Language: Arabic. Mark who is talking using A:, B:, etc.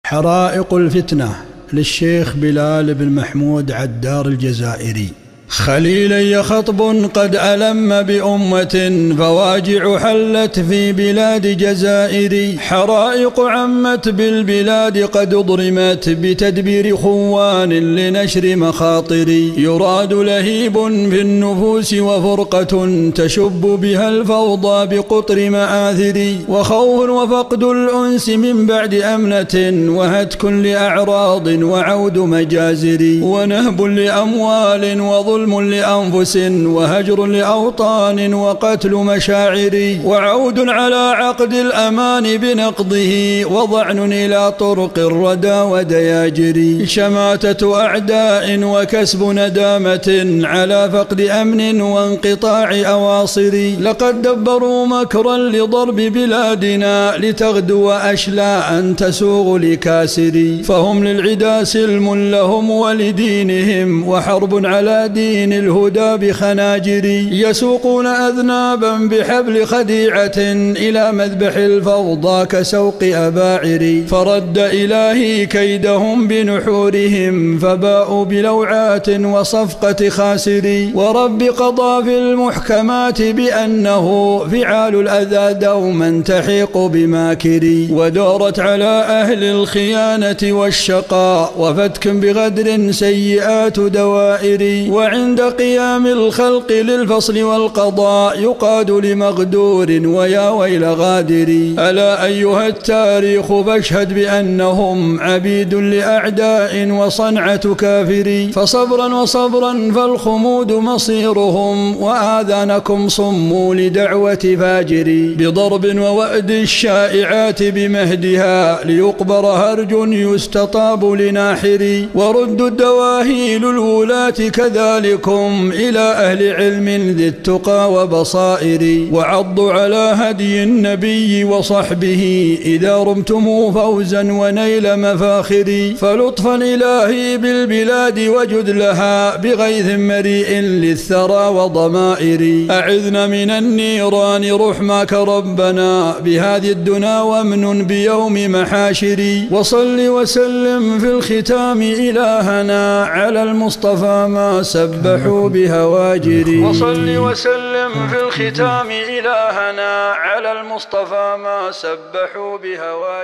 A: حرائق الفتنة للشيخ بلال بن محمود عدار الجزائري. خليلي خطب قد ألم بأمة، فواجع حلت في بلاد جزائري. حرائق عمت بالبلاد قد ضرمت بتدبير خوان لنشر مخاطر. يراد لهيب في النفوس وفرقة تشب بها الفوضى بقطر مآثر. وخوف وفقد الأنس من بعد أمنة، وهتك لأعراض وعود مجازر. ونهب لأموال وظلم لأنفس، وهجر لأوطان وقتل مشاعر. وعود على عقد الأمان بنقضه، وضعن إلى طرق الردى ودياجر. شماتة أعداء وكسب ندامة على فقد أمن وانقطاع أواصر. لقد دبروا مكرا لضرب بلادنا، لتغدو أشلاء تسوغ لكاسر. فهم للعدا سلم لهم ولدينهم، وحرب على دين الهدى بخناجر. يسوقون أذنابا بحبل خديعة إلى مذبح الفوضى كسوق أباعر. فرد إلهي كيدهم بنحورهم، فباءوا بلوعات وصفقة خاسر. ورب قضى في المحكمات بأنه فعال الأذى دوما تحيق بماكر. ودارت على أهل الخيانة والشقاء وفتك بغدر سيئات دوائر. وعند قيام الخلق للفصل والقضاء يقاد لمغدور ويا ويل غادر. ألا أيها التاريخ فاشهد بأنهم عبيد لأعداء وصنعة كافر. فصبرا وصبرا فالخمود مصيرهم، وآذانكم صموا لدعوة فاجر. بضرب ووأد الشائعات بمهدها، ليقبر هرج يستطاب لناحر. وردوا الدواهيل الولاة كذلكم إلى أهل علم ذي التقى وبصائر. وعضوا على هدي النبي وصحبه إذا رمتم فوزا ونيل مفاخر. فلطفا إلهي بالبلاد وجد لها بغيث مريء للثرى وضمائر. أعذنا من النيران رحمك ربنا بهذه الدنا، وامن بيوم محاشر. وصل وسلم في الختام إلهنا على المصطفى ما سبحوا بهواجر. وصل وسلم في الختام إلهنا على المصطفى ما سبحوا بهواجر.